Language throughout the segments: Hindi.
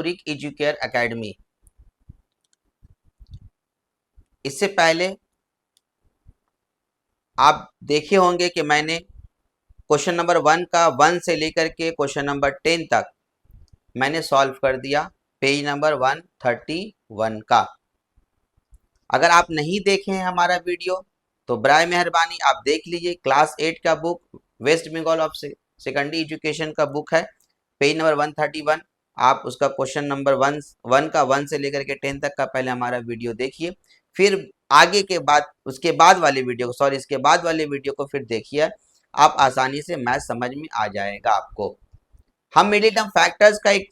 Unique educare academy. इससे पहले आप देखे होंगे कि मैंने क्वेश्चन नंबर 1 का 1 से लेकर के क्वेश्चन नंबर 10 तक मैंने सॉल्व कर दिया पेज नंबर 131 का। अगर आप नहीं देखे हैं हमारा वीडियो तो बराए मेहरबानी आप देख लीजिए। क्लास 8 का book West Bengal of secondary education का बुक है, पेज नंबर 131। आप उसका क्वेश्चन नंबर 1 का 1 से लेकर के 10 तक का पहले हमारा वीडियो देखिए, फिर आगे के बाद उसके बाद वाले वीडियो को इसके बाद वाले वीडियो को फिर देखिए, आप आसानी से मैथ समझ में आ जाएगा आपको। हम मिडिल टर्म फैक्टर्स का एक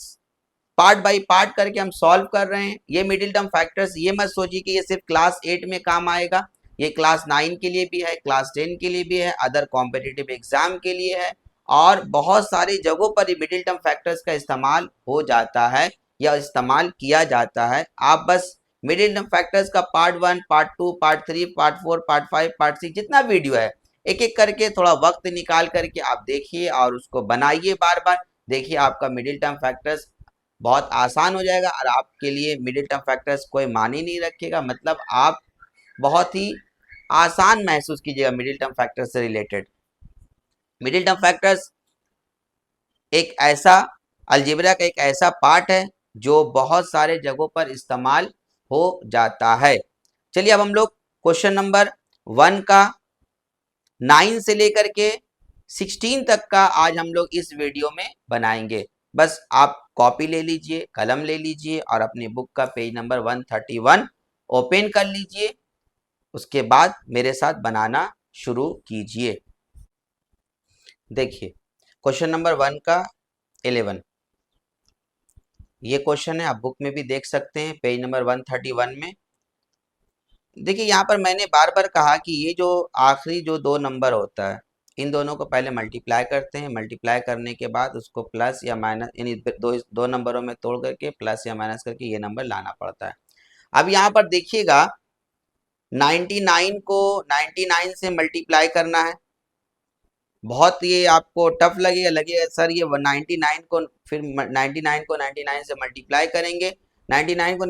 पार्ट बाय पार्ट करके हम सॉल्व कर रहे हैं। ये मिडिल टर्म फैक्टर्स ये मत सोचिए कि ये सिर्फ क्लास 8 में काम आएगा, ये क्लास 9 के लिए भी है, क्लास 10 के लिए भी है, अदर कॉम्पिटिटिव एग्जाम के लिए है, और बहुत सारी जगहों पर ये मिडिल टर्म फैक्टर्स का इस्तेमाल हो जाता है या इस्तेमाल किया जाता है। आप बस मिडिल टर्म फैक्टर्स का part 1, part 2, part 3, part 4, part 5, part 6 जितना वीडियो है एक एक करके थोड़ा वक्त निकाल करके आप देखिए और उसको बनाइए, बार बार देखिए, आपका मिडिल टर्म फैक्टर्स बहुत आसान हो जाएगा और आपके लिए मिडिल टर्म फैक्टर्स कोई मानी नहीं रखेगा। मतलब आप बहुत ही आसान महसूस कीजिएगा मिडिल टर्म फैक्टर्स से रिलेटेड। मिडिल टर्म फैक्टर्स एक ऐसा अलजेब्रा का एक ऐसा पार्ट है जो बहुत सारे जगहों पर इस्तेमाल हो जाता है। चलिए अब हम लोग क्वेश्चन नंबर 1 का 9 से लेकर के 16 तक का आज हम लोग इस वीडियो में बनाएंगे। बस आप कॉपी ले लीजिए, कलम ले लीजिए और अपनी बुक का पेज नंबर 131 ओपन कर लीजिए, उसके बाद मेरे साथ बनाना शुरू कीजिए। देखिए क्वेश्चन नंबर 1 का 11 ये क्वेश्चन है, आप बुक में भी देख सकते हैं पेज नंबर 131 में। देखिए यहाँ पर मैंने बार बार कहा कि ये जो आखिरी जो 2 नंबर होता है इन दोनों को पहले मल्टीप्लाई करते हैं, मल्टीप्लाई करने के बाद उसको प्लस या माइनस यानी दो नंबरों में तोड़ करके प्लस या माइनस करके ये नंबर लाना पड़ता है। अब यहाँ पर देखिएगा 99 को 99 से मल्टीप्लाई करना है। बहुत ये आपको टफ लगेगा सर ये 99 को फिर 99 को 99 से मल्टीप्लाई करेंगे, 99 को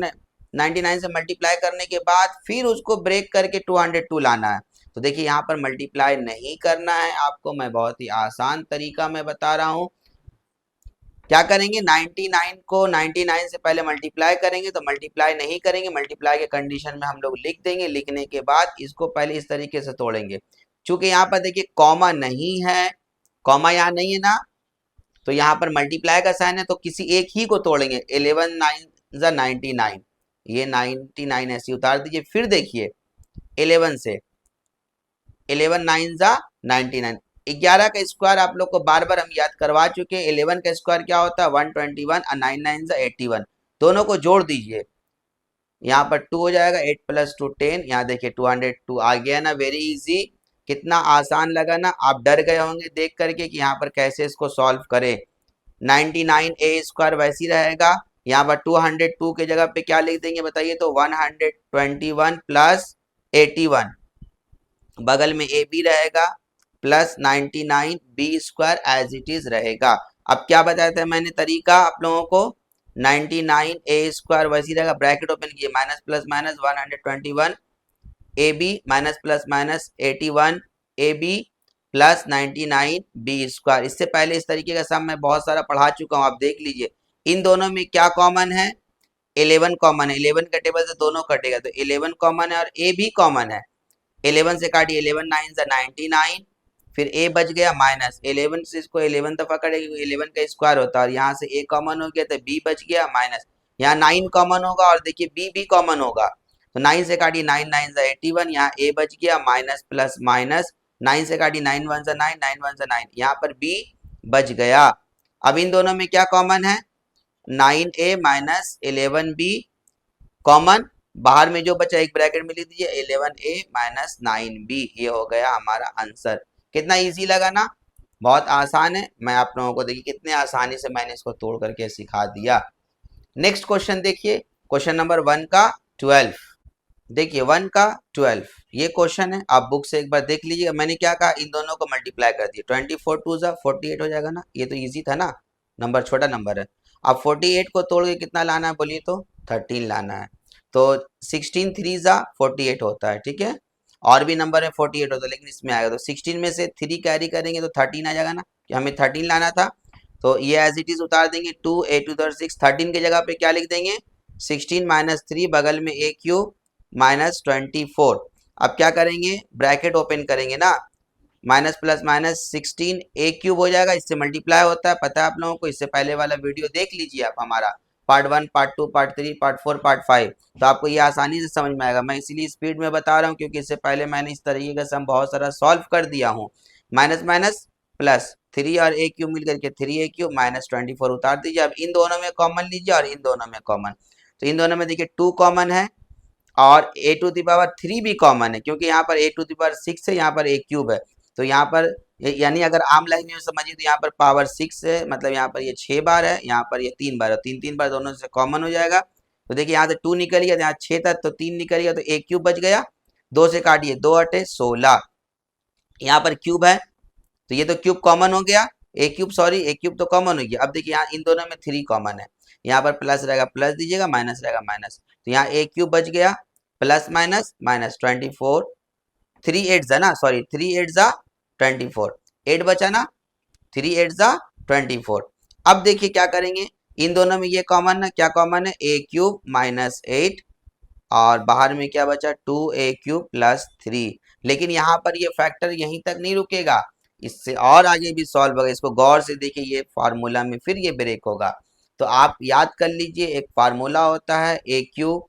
99 से मल्टीप्लाई करने के बाद फिर उसको ब्रेक करके 202 लाना है। तो देखिए यहाँ पर मल्टीप्लाई नहीं करना है आपको, मैं बहुत ही आसान तरीका मैं बता रहा हूँ। क्या करेंगे 99 को 99 से पहले मल्टीप्लाई करेंगे, तो मल्टीप्लाई नहीं करेंगे, मल्टीप्लाई के कंडीशन में हम लोग लिख देंगे, लिखने के बाद इसको पहले इस तरीके से तोड़ेंगे। चूंकि यहाँ पर देखिए कॉमा नहीं है, कॉमा यहाँ नहीं है ना, तो यहाँ पर मल्टीप्लाई का साइन है तो किसी एक ही को तोड़ेंगे। 11 9 99, ये 99 ऐसे उतार दीजिए। फिर देखिए 11 से 11 9 99, 11 का स्क्वायर आप लोग को बार बार हम याद करवा चुके हैं। 11 का स्क्वायर क्या होता है 121 और 9 9 81, दोनों को जोड़ दीजिए, यहाँ पर 2 हो जाएगा, 8 + 2 10, यहाँ देखिए 202 आ गया ना। वेरी इजी, कितना आसान लगा ना। आप डर गए होंगे देख करके कि यहाँ पर कैसे इसको सॉल्व करें। 99a² वैसी रहेगा, यहाँ पर 202 के जगह पे क्या लिख देंगे बताइए, तो 121 + 81, बगल में ए बी रहेगा plus 99b² as it is रहेगा। अब क्या बताया था मैंने तरीका आप लोगों को, 99a² वैसी रहेगा, ब्रैकेट ओपन किए, minus plus minus 121 A B minus plus minus 81 A B plus 99b²। इससे पहले इस तरीके का सम मैं बहुत सारा पढ़ा चुका हूँ, आप देख लीजिए। इन दोनों में क्या कॉमन है, 11 कॉमन है, 11 के टेबल से दोनों कटेगा तो 11 कॉमन है और ए भी कॉमन है। 11 से काटिए, 11 9 99, फिर ए बच गया माइनस 11 से इसको 11 दफा कटेगा 11 का स्क्वायर होता है और यहाँ से ए कॉमन हो गया तो बी बच गया माइनस, यहाँ 9 कॉमन होगा और देखिए बी भी कॉमन होगा तो 9 से काटिए 9 9 81, यहाँ ए बच गया माइनस प्लस माइनस, 9 से काटिए 9 1 9 9 1 9, यहाँ पर बी बच गया। अब इन दोनों में क्या कॉमन है, 9a माइनस 11b कॉमन, बाहर में जो बचा एक ब्रैकेट में लिख दीजिए 11a माइनस 9b, ये हो गया हमारा आंसर। कितना इजी लगा ना, बहुत आसान है। मैं आप लोगों को देखिए कितने आसानी से मैंने इसको तोड़ करके सिखा दिया। नेक्स्ट क्वेश्चन देखिए, क्वेश्चन नंबर 1 का 12, देखिए 1 का 12 ये क्वेश्चन है, आप बुक से एक बार देख लीजिएगा। मैंने क्या कहा, इन दोनों को मल्टीप्लाई कर दिया, 24 2 48 हो जाएगा ना, ये तो इजी था ना, नंबर छोटा नंबर है। अब 48 को तोड़ के कितना लाना है बोलिए तो 13 लाना है। तो 16 3 जा 48 होता है, ठीक है। और भी नंबर में 48 होता है लेकिन इसमें आएगा तो 16 में से 3 कैरी करेंगे तो 13 आ जाएगा ना, कि हमें 13 लाना था। तो ये एज इट इज उतार देंगे, 2 a टू द 6, 13 की जगह पे क्या लिख देंगे 16 माइनस 3 बगल में a क्यूब माइनस 24। अब क्या करेंगे ब्रैकेट ओपन करेंगे ना, माइनस प्लस माइनस 16 ए क्यूब हो जाएगा, इससे मल्टीप्लाई होता है, पता है आप लोगों को, इससे पहले वाला वीडियो देख लीजिए आप हमारा part 1 part 2 part 3 part 4 part 5, तो आपको ये आसानी से समझ में आएगा। मैं इसीलिए स्पीड में बता रहा हूँ क्योंकि इससे पहले मैंने इस तरीके का सम बहुत सारा सॉल्व कर दिया हूँ। माइनस माइनस प्लस 3 और ए क्यूब मिल करके 3 a क्यूब माइनस 24 उतार दीजिए। अब इन दोनों में कॉमन लीजिए और इन दोनों में कॉमन, तो इन दोनों में देखिए 2 कॉमन है और ए टू द पावर 3 भी कॉमन है, क्योंकि यहाँ पर ए टू द पावर 6 है, यहाँ पर ए क्यूब है। तो यहाँ पर यानी अगर आम लाइन में समझिए तो यहाँ पर पावर 6 है, मतलब यहाँ पर ये 6 बार है, यहाँ पर ये 3 बार है, 3 3 बार दोनों से कॉमन हो जाएगा। तो देखिए यहाँ से 2 निकल गया, यहाँ 6 था तो 3 निकल गया, तो ए क्यूब बच गया, 2 से काटिए 2 अटे 16, यहाँ पर क्यूब है तो ये तो क्यूब कॉमन हो गया, ए क्यूब सॉरी ए क्यूब तो कॉमन हो गया। अब देखिए यहाँ इन दोनों में 3 कॉमन है, यहाँ पर प्लस रहेगा प्लस दीजिएगा, माइनस रहेगा माइनस, तो यहाँ ए क्यूब बच गया प्लस माइनस माइनस 24, 3 8 जा ना, सॉरी 3 8 जा 24, 8 बचा ना, 3 8 जा 24। अब देखिए क्या करेंगे, इन दोनों में ये कॉमन है, क्या कॉमन है ए क्यूब माइनस 8 और बाहर में क्या बचा 2 a क्यूब प्लस 3। लेकिन यहाँ पर ये फैक्टर यहीं तक नहीं रुकेगा, इससे और आगे भी सॉल्व होगा, इसको गौर से देखिए, ये फार्मूला में फिर ये ब्रेक होगा। तो आप याद कर लीजिए, एक फार्मूला होता है ए क्यूब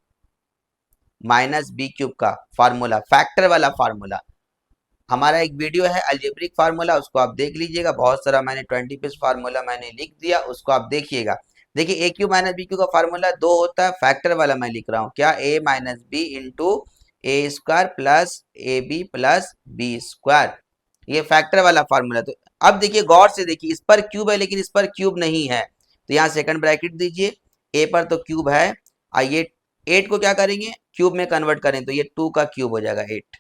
माइनस बी क्यूब का फार्मूला, फैक्टर वाला फार्मूला। हमारा एक वीडियो है अलजेब्रिक फार्मूला, उसको आप देख लीजिएगा, बहुत सारा मैंने 20 पीस फार्मूला मैंने लिख दिया, उसको आप देखिएगा। देखिए ए क्यू माइनस बी क्यू का फार्मूला 2 होता है, फैक्टर वाला मैं लिख रहा हूँ क्या, A minus B into A square plus A B plus B square, ये फैक्टर वाला फार्मूला। तो अब देखिए गौर से देखिए, इस पर क्यूब है लेकिन इस पर क्यूब नहीं है, तो यहाँ सेकंड ब्रैकेट दीजिए, ए पर तो क्यूब है, आइए 8 को क्या करेंगे क्यूब में कन्वर्ट करें तो ये 2 का क्यूब हो जाएगा 8,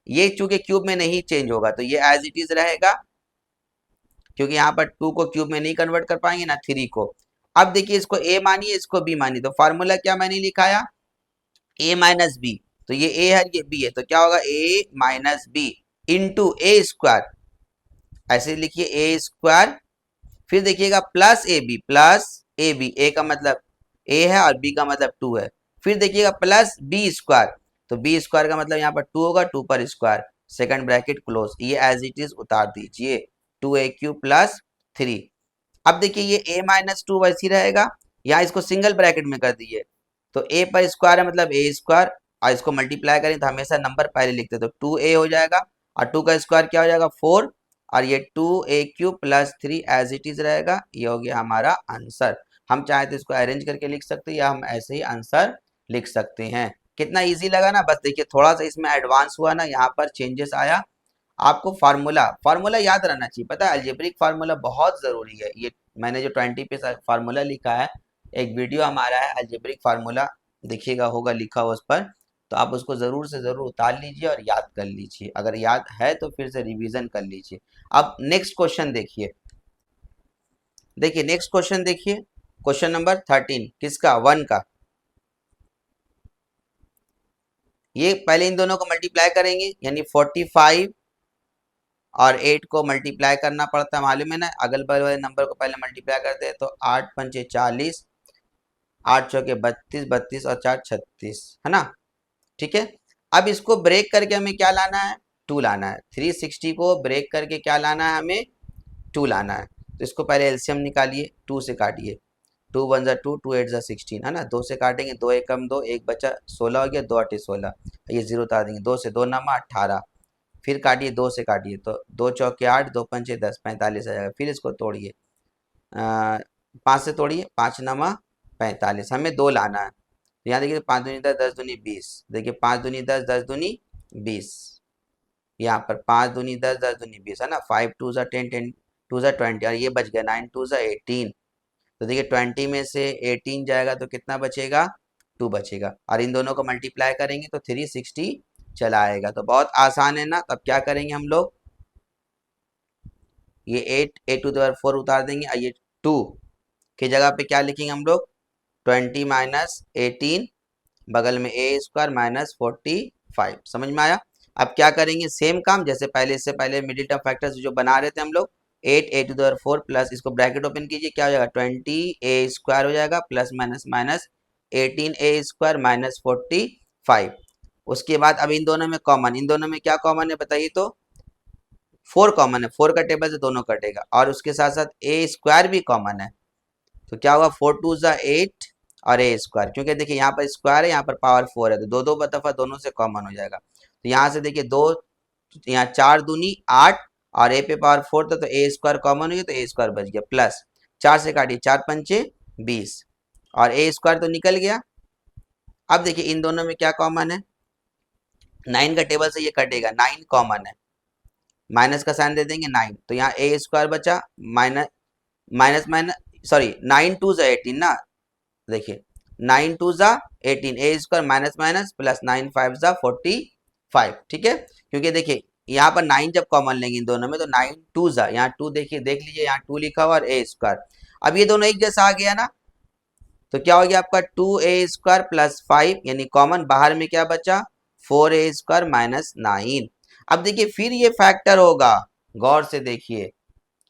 ये चूंकि क्यूब में नहीं चेंज होगा तो ये एज इट इज रहेगा, क्योंकि यहाँ पर 2 को क्यूब में नहीं कन्वर्ट कर पाएंगे ना 3 को। अब देखिए इसको ए मानिए इसको बी मानिए, तो फार्मूला क्या मैंने लिखाया ए माइनस बी, तो ये ए है ये बी है, तो क्या होगा ए minus B into A square, ऐसे लिखिए ए स्क्वायर, फिर देखिएगा प्लस ए बी, ए का मतलब ए है और बी का मतलब 2 है, फिर देखिएगा प्लस बी स्क्वायर, तो बी स्क्वायर का मतलब यहाँ पर 2 होगा, 2 पर स्क्वायर, सेकंड ब्रैकेट क्लोज, ये एज इट इज उतार दीजिए 2a³ प्लस 3। अब देखिए ये a माइनस 2 वैसी रहेगा, यहाँ इसको सिंगल ब्रैकेट में कर दीजिए, तो a पर स्क्वायर है मतलब a स्क्वायर, और इसको मल्टीप्लाई करें तो हमेशा नंबर पहले लिखते तो 2a हो जाएगा, और 2 का स्क्वायर क्या हो जाएगा 4, और ये 2a³ plus 3 as it is रहेगा, ये हो गया हमारा आंसर। हम चाहे तो इसको अरेंज करके लिख सकते हैं या हम ऐसे ही आंसर लिख सकते हैं। कितना इजी लगा ना, बस देखिए थोड़ा सा इसमें एडवांस हुआ ना, यहाँ पर चेंजेस आया। आपको फार्मूला फार्मूला याद रहना चाहिए, पता है अलजेब्रिक फार्मूला बहुत जरूरी है। ये मैंने जो 20 पे फार्मूला लिखा है, एक वीडियो हमारा है अलजेब्रिक फार्मूला, देखिएगा होगा लिखा हुआ उस पर, तो आप उसको जरूर से जरूर उतार लीजिए और याद कर लीजिए, अगर याद है तो फिर से रिवीजन कर लीजिए। अब नेक्स्ट क्वेश्चन देखिए, देखिए नेक्स्ट क्वेश्चन देखिए, क्वेश्चन नंबर 13 किसका 1 का। ये पहले इन दोनों को मल्टीप्लाई करेंगे, यानी 45 और 8 को मल्टीप्लाई करना पड़ता है, मालूम है ना, अगल बगल वाले नंबर को पहले मल्टीप्लाई करते हैं, तो 8 पंचे 40, 8 चौके 32, 32 और 4 36, है ना, ठीक है। अब इसको ब्रेक करके हमें क्या लाना है 2 लाना है, 360 को ब्रेक करके क्या लाना है हमें 2 लाना है। तो इसको पहले एलसीएम निकालिए, 2 से काटिए, 2 1 जा 2, 2 8 जा 16, है ना, 2 से काटेंगे 2 1 कम 2, 1 बचा 16 हो गया, 2 8 16, ये जीरो उतार देंगे, 2 से 2 नमा 18, फिर काटिए 2 से काटिए तो 2 चौके 8, 2 पंचे 10, 45 आ जाएगा। फिर इसको तोड़िए 5 से तोड़िए, 5 नमा 45, हमें 2 लाना है। तो यहाँ देखिए 5 दूनी 10, 10 दूनी 20, देखिए 5 दूनी 10, 10 दूनी 20, यहाँ पर 5 दूनी 10, 10 दूनी 20, है ना, 5 2 जा 10, 10 2 जा 20, और ये बच गया 9 2 जा 18। तो देखिए 20 में से 18 जाएगा तो कितना बचेगा 2 बचेगा, और इन दोनों को मल्टीप्लाई करेंगे तो 360 चला आएगा। तो बहुत आसान है ना, तब क्या करेंगे हम लोग, ये 8 8 टू द पावर 4 उतार देंगे, और ये 2 की जगह पे क्या लिखेंगे हम लोग, 20 माइनस 18, बगल में ए स्क्वायर माइनस 45। समझ में आया। अब क्या करेंगे, सेम काम जैसे पहले, इससे पहले मिडिल टर्म फैक्टर्स जो बना रहे थे हम लोग, 8 a⁴ प्लस, इसको ब्रैकेट ओपन कीजिए, क्या हो जाएगा, 20a² हो जाएगा, plus minus minus 18a² minus 45। उसके बाद अब इन दोनों में कॉमन, इन दोनों में क्या कॉमन है बताइए तो, 4 कॉमन है, 4 का टेबल से दोनों कटेगा, और उसके साथ साथ a² भी कॉमन है, तो क्या होगा, 4 2 8 और a², क्योंकि देखिए यहाँ पर स्क्वायर है, यहाँ पर पावर 4 है, तो दो दो दफा दोनों से कॉमन हो जाएगा। तो यहाँ से देखिए दो, यहाँ 4 दूनी 8, और a पे पावर 4 था, तो a² कॉमन हुई, तो a² बच गया, प्लस 4 से काटिए, 4 पंचे 20, और a² तो निकल गया। अब देखिए इन दोनों में क्या कॉमन है, 9 का टेबल से ये कटेगा, 9 कॉमन है, माइनस का साइन दे देंगे 9, तो यहाँ a² बचा, माइनस माइनस माइनस सॉरी 9 2 18 ना, देखिए 9 2 18, a² माइनस माइनस प्लस 9 5 45। ठीक है, क्योंकि देखिए यहाँ पर 9 जब कॉमन लेंगे इन दोनों में, तो 9 2 यहाँ 2, देखिए देख लीजिए यहाँ 2 लिखा हुआ और a², अब ये दोनों एक जैसा आ गया ना, तो क्या हो गया आपका 2a² प्लस 5, यानी कॉमन बाहर में क्या बचा, 4a² माइनस 9। अब देखिए फिर ये फैक्टर होगा, गौर से देखिए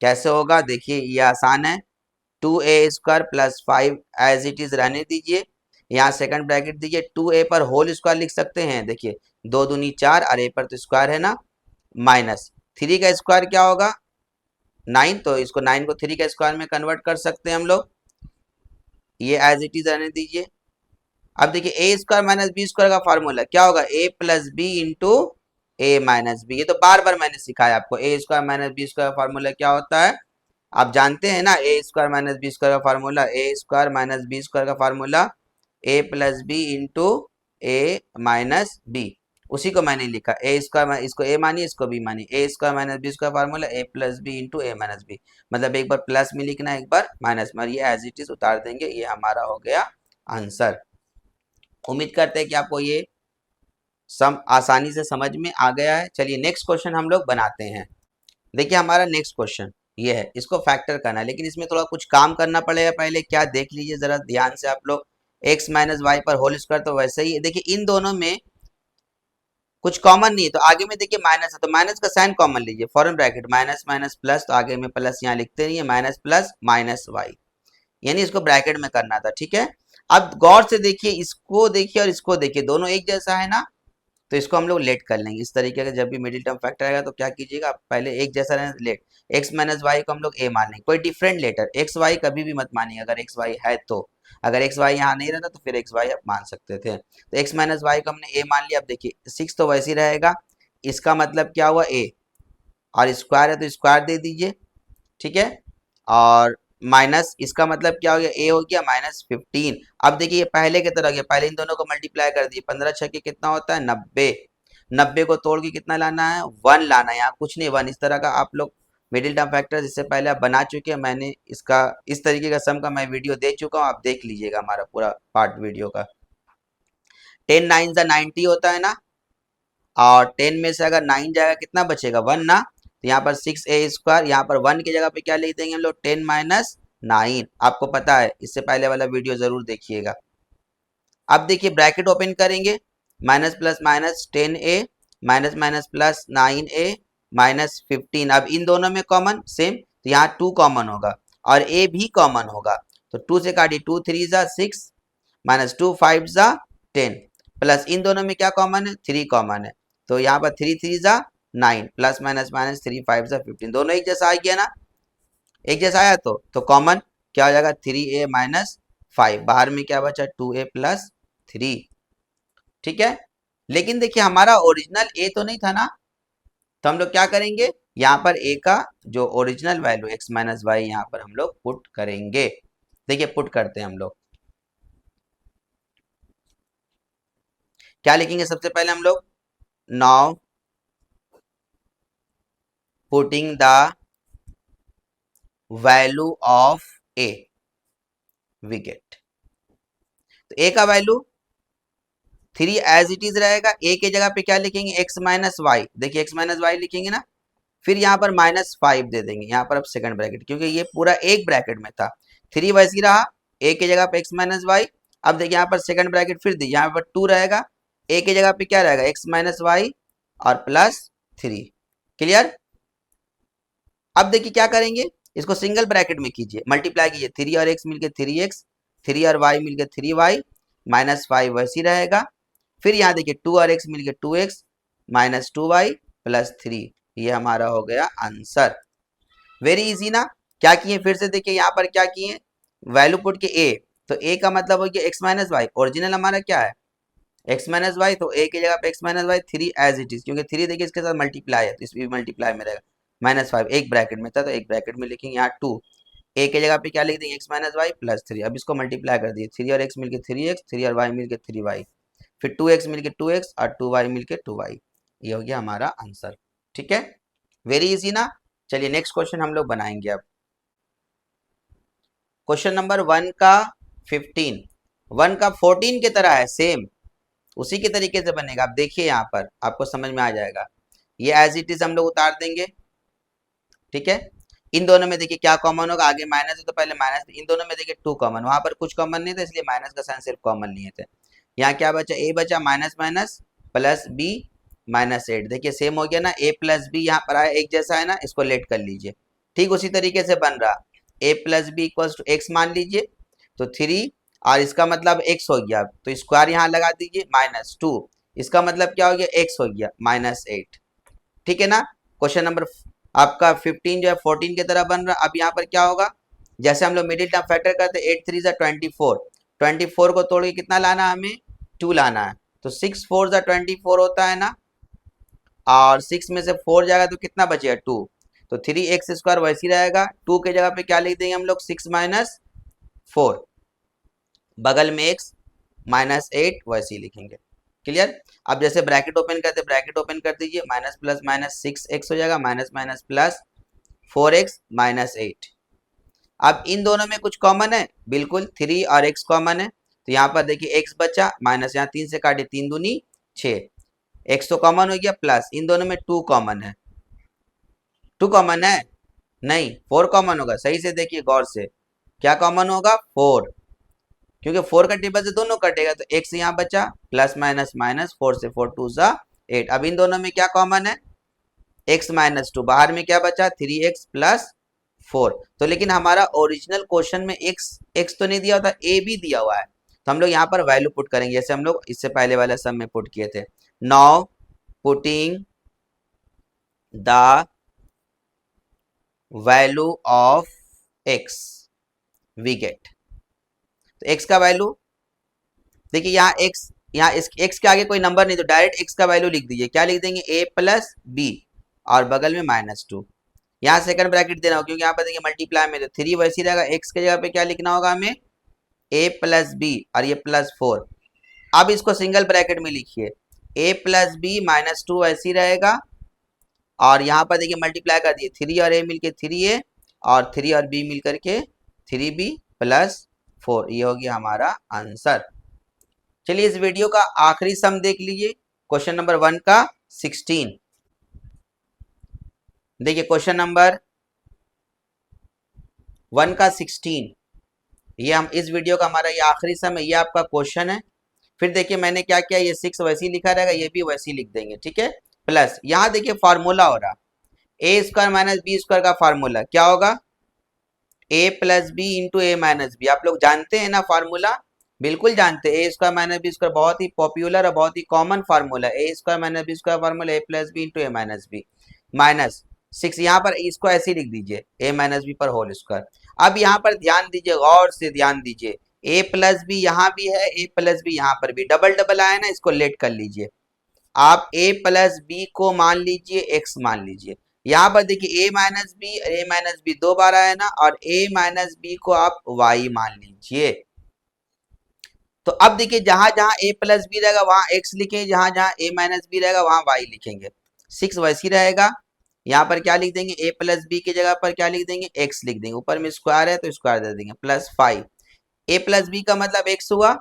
कैसे होगा, देखिए ये आसान है, 2a² plus 5 as it is रहने दीजिए, यहाँ सेकंड ब्रैकेट दीजिए, 2a पर होल स्क्वायर लिख सकते हैं, देखिए 2 दूनी 4, और a पर तो स्क्वायर है ना, माइनस 3 का स्क्वायर क्या होगा 9, तो इसको 9 को 3 का स्क्वायर में कन्वर्ट कर सकते हैं हम लोग, ये एज इट इज रहने दीजिए। अब देखिए a² माइनस b² का फार्मूला क्या होगा, a plus B into A minus B, ये तो बार बार मैंने सिखाया आपको, a² माइनस b² का फार्मूला क्या होता है, आप जानते हैं ना, a² माइनस b² का फार्मूला, a² माइनस b² का formula a plus B into A minus B, उसी को मैंने लिखा, a², इसको a मानिए, इसको b मानिए, a² minus b² formula a plus B into A minus B, मतलब एक बार प्लस में लिखना है, एक बार माइनस में, ये एज इट इज उतार देंगे, ये हमारा हो गया आंसर। उम्मीद करते हैं कि आपको ये सम आसानी से समझ में आ गया है। चलिए नेक्स्ट क्वेश्चन हम लोग बनाते हैं। देखिए हमारा नेक्स्ट क्वेश्चन ये है, इसको फैक्टर करना है, लेकिन इसमें थोड़ा कुछ काम करना पड़ेगा, पहले क्या देख लीजिए जरा ध्यान से आप लोग, x माइनस वाई पर होल स्क्वायर, तो वैसे ही देखिए इन दोनों में कुछ कॉमन नहीं है, तो आगे में देखिए माइनस है, तो माइनस का साइन कॉमन लीजिए, foreign bracket minus minus plus, तो आगे में प्लस यहाँ लिखते रहिए, माइनस प्लस माइनस वाई, यानी इसको ब्रैकेट में करना था। ठीक है, अब गौर से देखिए, इसको देखिए और इसको देखिए, दोनों एक जैसा है ना, तो इसको हम लोग लेट कर लेंगे इस तरीके का, जब भी मिडिल टर्म फैक्टर आएगा तो क्या कीजिएगा, पहले एक जैसा रहना लेट, x माइनस वाई को हम लोग a मान लेंगे, कोई डिफरेंट लेटर, एक्स वाई कभी भी मत मानिए, अगर एक्स वाई है तो, अगर एक्स वाई यहाँ नहीं रहता तो फिर एक्स वाई आप मान सकते थे, तो x माइनस वाई को हमने a मान लिया। अब देखिए 6 तो वैसे ही रहेगा, इसका मतलब क्या हुआ a, और स्क्वायर है तो स्क्वायर दे दीजिए, ठीक है, और माइनस इसका मतलब क्या हो गया, a हो गया माइनस 15। अब देखिए ये पहले की तरह हो गया, पहले इन दोनों को मल्टीप्लाई कर दिए, 15 छक्के कितना होता है 90, 90 को तोड़ के कितना लाना है 1 लाना है, यहाँ कुछ नहीं 1, इस तरह का आप लोग मिडिल टर्म फैक्टर इससे पहले आप बना चुके हैं, मैंने इसका इस तरीके का सम का मैं वीडियो दे चुका हूँ, आप देख लीजिएगा हमारा पूरा पार्ट वीडियो का। 10 9 90 होता है ना, और 10 में से अगर 9 जाएगा कितना बचेगा 1 ना, तो यहाँ पर 6a², यहाँ पर 1 की जगह पे क्या लिख देंगे हम लोग 10 माइनस 9, आपको पता है, इससे पहले वाला वीडियो जरूर देखिएगा। अब देखिए ब्रैकेट ओपन करेंगे, minus plus minus 10a minus minus plus 9a minus 15, अब इन दोनों में कॉमन सेम, तो यहाँ 2 कॉमन होगा और a भी कॉमन होगा, तो 2 से काटिए, 2 3 जा 6 माइनस 2 5 जा 10, प्लस इन दोनों में क्या कॉमन है 3 कॉमन है, तो यहाँ पर 3 3 जा 9, प्लस माइनस माइनस 3 5 जा 15, दोनों एक जैसा आ गया ना, एक जैसा आया, तो कॉमन क्या हो जाएगा 3a माइनस 5, बाहर में क्या बचा 2a प्लस 3। ठीक है, लेकिन देखिए हमारा ओरिजिनल a तो नहीं था ना, तो हम लोग क्या करेंगे, यहाँ पर a का जो original value x minus Y यहाँ पर हम लोग पुट करेंगे। देखिए पुट करते हैं हम लोग, क्या लिखेंगे सबसे पहले हम लोग, now putting the value of a, we get, तो a का वैल्यू 3 एज इट इज रहेगा, a के जगह पे क्या लिखेंगे x माइनस वाई, देखिए x माइनस वाई लिखेंगे ना, फिर यहाँ पर माइनस 5 दे देंगे, यहाँ पर अब सेकंड ब्रैकेट, क्योंकि ये पूरा एक ब्रैकेट में था, 3 वैसी रहा, ए की जगह पे एक्स माइनस वाई। अब देखिए यहाँ पर सेकंड ब्रैकेट फिर दी, यहाँ पर 2 रहेगा, ए की जगह पे क्या रहेगा एक्स माइनस वाई और प्लस 3। क्लियर। अब देखिए क्या करेंगे, इसको सिंगल ब्रैकेट में कीजिए, मल्टीप्लाई कीजिए, 3 और एक्स मिलके 3x, 3 और y मिलके 3y, माइनस 5 वैसी रहेगा। फिर यहाँ देखिए 2 और x मिलके 2x माइनस 2y प्लस 3। ये हमारा हो गया आंसर। वेरी इजी ना। क्या किए फिर से देखिए, यहाँ पर क्या किए, वैल्यू पुट के a, तो a का मतलब हो गया x माइनस वाई, ओरिजिनल हमारा क्या है x माइनस वाई, तो a की जगह पे x minus y 3 as it is, क्योंकि 3 देखिए इसके साथ मल्टीप्लाई है तो इसमें भी मल्टीप्लाई में रहेगा, माइनस 5 एक ब्रैकेट में था तो एक ब्रैकेट में लिखेंगे। यहाँ 2 a की जगह पे क्या लिख देंगे x माइनस वाई प्लस 3। अब इसको मल्टीप्लाई कर दिए, 3 और x मिलके 3x, 3 और y मिलके 3y, फिर 2x मिलके 2x और 2y मिलके 2y। ये हो गया हमारा आंसर। ठीक है, वेरी इजी ना। चलिए नेक्स्ट क्वेश्चन हम लोग बनाएंगे अब। क्वेश्चन नंबर 1 का 15, 1 का 14 की तरह है, सेम उसी के तरीके से बनेगा। आप देखिए यहाँ पर आपको समझ में आ जाएगा। ये एज इट इज हम लोग उतार देंगे। ठीक है, इन दोनों में देखिए क्या कॉमन होगा, आगे माइनस है तो पहले माइनस, इन दोनों में देखिए 2 कॉमन, वहां पर कुछ कॉमन नहीं था इसलिए माइनस का साइन सिर्फ कॉमन लिए थे। यहाँ क्या बचा, a बचा minus minus plus b minus 8। देखिए सेम हो गया ना, a प्लस बी यहाँ पर आया, एक जैसा है ना, इसको लेट कर लीजिए। ठीक उसी तरीके से बन रहा, a plus b equals to x मान लीजिए, तो 3 और इसका मतलब x हो गया, तो स्क्वायर यहाँ लगा दीजिए माइनस 2, इसका मतलब क्या हो गया x हो गया माइनस 8। ठीक है ना। क्वेश्चन नंबर आपका 15 जो है 14 की तरह बन रहा। अब यहाँ पर क्या होगा, जैसे हम लोग मिडिल टर्म फैक्टर करते हैं, 8 3 24, 24 को तोड़ के कितना लाना है हमें, 2 लाना है, तो 6 4 24 होता है ना, और 6 में से 4 जाएगा तो कितना बचेगा 2, तो 3x स्क्वायर वैसी रहेगा। 2 के जगह पे क्या लिख देंगे हम लोग 6 माइनस 4, बगल में x माइनस 8 वैसे ही लिखेंगे। क्लियर। अब जैसे ब्रैकेट ओपन करते, ब्रैकेट ओपन कर दीजिए, माइनस प्लस माइनस 6x हो जाएगा, minus minus plus 4x minus 8। अब इन दोनों में कुछ कॉमन है, बिल्कुल 3 और x कॉमन है, तो यहाँ पर देखिए x बचा, माइनस यहाँ 3 से काटे, 3 दूनी 6, x तो कॉमन हो गया, प्लस इन दोनों में 2 कॉमन है, 2 कॉमन है नहीं, 4 कॉमन होगा। सही से देखिए गौर से, क्या कॉमन होगा 4, क्योंकि 4 का टेबल से दोनों कटेगा, तो x यहाँ बचा प्लस माइनस माइनस 4 से 4 2 8। अब इन दोनों में क्या कॉमन है, x माइनस 2, बाहर में क्या बचा 3x प्लस 4। तो लेकिन हमारा ओरिजिनल क्वेश्चन में x तो नहीं दिया होता, a भी दिया हुआ है, तो हम लोग यहाँ पर वैल्यू पुट करेंगे, जैसे हम लोग इससे पहले वाले सम में पुट किए थे। Now putting the value of x we get, तो x का वैल्यू देखिए, यहाँ x, यहाँ इस x के आगे कोई नंबर नहीं, तो डायरेक्ट x का वैल्यू लिख दीजिए। क्या लिख देंगे, a प्लस बी और बगल में माइनस 2। यहाँ सेकंड ब्रैकेट देना होगा, क्योंकि यहाँ पर देखिए मल्टीप्लाई में, तो 3 वैसी रहेगा, x के जगह पे क्या लिखना होगा हमें, a प्लस बी और ये प्लस 4। अब इसको सिंगल ब्रैकेट में लिखिए, a प्लस बी माइनस 2 वैसी रहेगा, और यहाँ पर देखिए मल्टीप्लाई कर दिए, 3 और a मिलके 3a और 3 और b मिल करके 3b प्लस 4। ये हो गया हमारा आंसर। चलिए इस वीडियो का आखिरी सम देख लीजिए, क्वेश्चन नंबर 1 का 16। देखिए क्वेश्चन नंबर 1 का 16, ये हम इस वीडियो का हमारा ये आखिरी सम है, ये आपका क्वेश्चन है। फिर देखिए मैंने क्या किया, ये 6 वैसे ही लिखा रहेगा, ये भी वैसे ही लिख देंगे। ठीक है, प्लस यहाँ देखिए फार्मूला हो रहा, A square minus B square का फार्मूला क्या होगा, A plus B into A minus B. आप लोग जानते हैं ना फार्मूला, बिल्कुल जानते हैं, A square minus B square बहुत ही पॉपुलर और बहुत ही कॉमन फार्मूला है। A square minus B square formula, A plus B into A minus B, minus 6 यहाँ पर इसको ऐसे ही लिख दीजिए, ए माइनस बी पर होल स्क्वायर। अब यहाँ पर ध्यान दीजिए, गौर से ध्यान दीजिए, ए प्लस बी यहाँ भी है, ए प्लस बी यहाँ पर भी, डबल डबल आया ना, इसको लेट कर लीजिए। आप a प्लस बी को मान लीजिए x मान लीजिए। यहाँ पर देखिए a माइनस बी 2 बार आया ना, और a माइनस बी को आप y मान लीजिए। तो अब देखिए जहां जहां a प्लस बी रहेगा वहां x लिखेंगे, जहां जहां a माइनस बी रहेगा वहां y लिखेंगे। 6 वैसी रहेगा, यहाँ पर क्या लिख देंगे, a प्लस बी की जगह पर क्या लिख देंगे, x लिख देंगे, ऊपर में स्क्वायर है तो स्क्वायर दे देंगे, प्लस 5। a प्लस बी का मतलब x हुआ,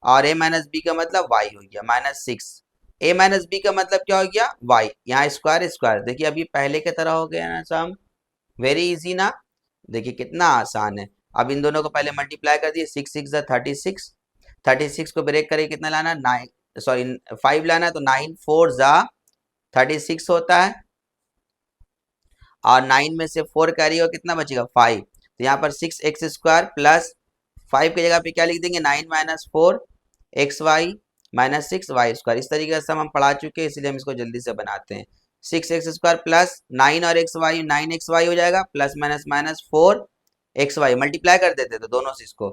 और a माइनस बी का मतलब y हो गया, माइनस 6। a माइनस बी का मतलब क्या हो गया, y, यहाँ स्क्वायर स्क्वायर। देखिए अभी पहले की तरह हो गया ना सम, वेरी इजी ना, देखिए कितना आसान है। अब इन दोनों को पहले मल्टीप्लाई कर दिए, 6 6 36, 36 को ब्रेक करके कितना लाना, 9 सॉरी 5 लाना है, तो 9 4 36 होता है, और 9 में से 4 कैरी हो कितना बचेगा 5। तो यहाँ पर 6x² प्लस 5 की जगह पे क्या लिख देंगे 9 माइनस 4 xy माइनस 6y²। इस तरीके से हम पढ़ा चुके हैं, इसलिए हम इसको जल्दी से बनाते हैं। 6x² प्लस 9 और xy 9xy हो जाएगा, plus minus minus 4xy multiply कर देते तो दोनों से इसको,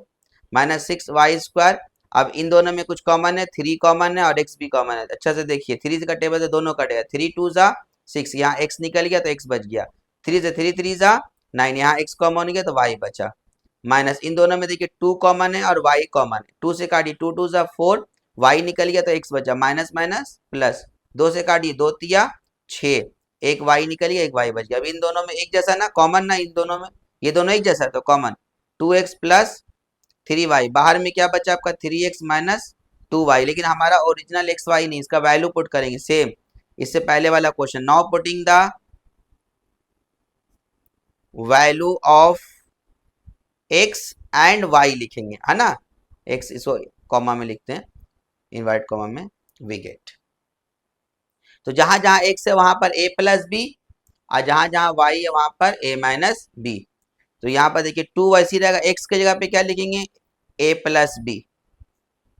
माइनस 6y²। अब इन दोनों में कुछ कॉमन है, 3 कॉमन है और x भी कॉमन है। अच्छा से देखिए, 3 से कटेगा तो दोनों कटेगा, 3 2 6, यहाँ x निकल गया तो x बच गया, 3 से 3 3 9, यहाँ x कॉमन गया तो y बचा, माइनस इन दोनों में देखिए 2 कॉमन है और y कॉमन है, 2 से काटिए 2 2 4, y निकल गया तो x बचा, माइनस माइनस प्लस, 2 से काटिए 2 3 6, एक y निकल गया, एक y बच गया। अब इन दोनों में एक जैसा ना, कॉमन ना इन दोनों में, ये दोनों एक जैसा तो कॉमन, 2x प्लस 3y, बाहर में क्या बचा आपका 3x माइनस 2y, लेकिन हमारा ओरिजिनल x y नहीं, इसका वैल्यू पुट करेंगे सेम, इससे पहले वाला question. Now putting the value of x and y लिखेंगे, है ना, x इसको कॉमा में लिखते हैं, इनवर्ट कॉमा में, वी गेट। तो जहां जहां x है वहां पर a प्लस बी, और जहां जहां y है वहां पर a माइनस बी। तो यहाँ पर देखिए 2 वैसी रहेगा, x की जगह पे क्या लिखेंगे a plus B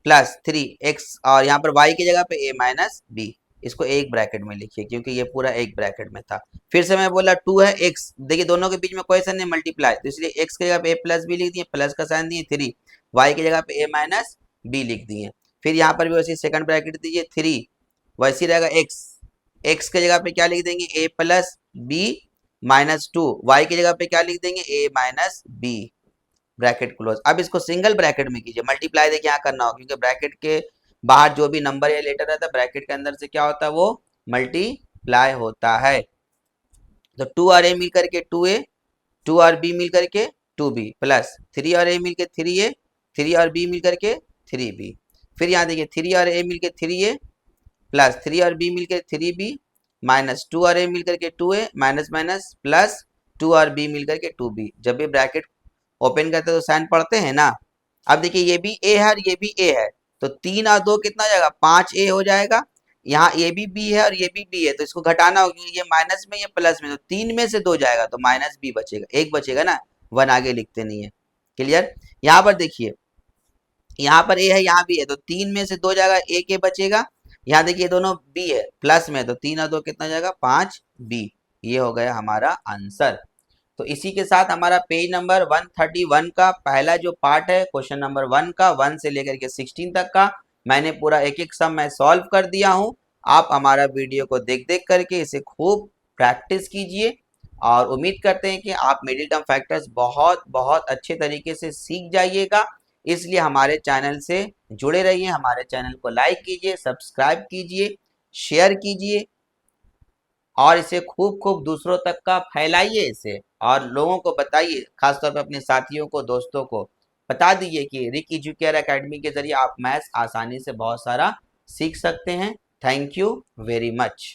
plus 3x, और यहाँ पर y की जगह पे a माइनस बी, इसको एक ब्रैकेट में लिखिए क्योंकि ये पूरा एक ब्रैकेट में था। फिर से मैं बोला 2 है x, देखिए दोनों के बीच में कोई साइन नहीं मल्टीप्लाई, तो इसलिए x की जगह पे a प्लस बी लिख दिए, प्लस का साइन दिए 3, y की जगह पे a माइनस बी लिख दिए। फिर यहाँ पर भी वैसे सेकंड ब्रैकेट दीजिए 3, वैसी रहेगा x, x की जगह पे क्या लिख देंगे a plus b minus 2, y की जगह पे क्या लिख देंगे a minus b, bracket close. अब इसको सिंगल ब्रैकेट में कीजिए, मल्टीप्लाई देखिए यहाँ करना होगा क्योंकि ब्रैकेट के बाहर जो भी नंबर या लेटर रहता है ब्रैकेट के अंदर से क्या होता है वो मल्टीप्लाई होता है। तो 2 और a मिल करके 2a, 2 और b मिल करके 2b, प्लस 3 और a मिल के 3a, 3 और b मिल करके 3b। फिर यहाँ देखिए 3 और a मिल के 3a, प्लस 3 और b मिल के 3b, माइनस 2 और a मिल करके 2a, माइनस माइनस प्लस 2 और b मिल करके 2b। जब भी ब्रैकेट ओपन करते हैं तो साइन पढ़ते हैं ना। अब देखिए ये भी a है और ये भी a है, तो 3 और 2 कितना हो जाएगा 5a हो जाएगा। यहाँ ये भी b है और ये भी b है, तो इसको घटाना होगा क्योंकि ये माइनस में ये प्लस में, तो 3 में से 2 जाएगा तो माइनस b बचेगा, एक बचेगा ना, 1 आगे लिखते नहीं है। क्लियर। यहाँ पर देखिए यहाँ पर a है यहाँ भी है, तो 3 में से 2 जाएगा, एक a बचेगा। यहाँ देखिए दोनों b है प्लस में, तो 3 और 2 कितना जाएगा 5b, ये हो गया हमारा आंसर। तो इसी के साथ हमारा पेज नंबर 131 का पहला जो पार्ट है क्वेश्चन नंबर 1 का 1 से लेकर के 16 तक का, मैंने पूरा एक एक सम मैं सॉल्व कर दिया हूं। आप हमारा वीडियो को देख देख करके इसे खूब प्रैक्टिस कीजिए, और उम्मीद करते हैं कि आप मिडिल टर्म फैक्टर्स बहुत बहुत अच्छे तरीके से सीख जाइएगा। इसलिए हमारे चैनल से जुड़े रहिए, हमारे चैनल को लाइक कीजिए, सब्सक्राइब कीजिए, शेयर कीजिए, और इसे खूब खूब दूसरों तक का फैलाइए इसे, और लोगों को बताइए, खासतौर पर अपने साथियों को, दोस्तों को बता दीजिए कि रिक एजुकेयर एकेडमी के जरिए आप मैथ्स आसानी से बहुत सारा सीख सकते हैं। Thank you very much.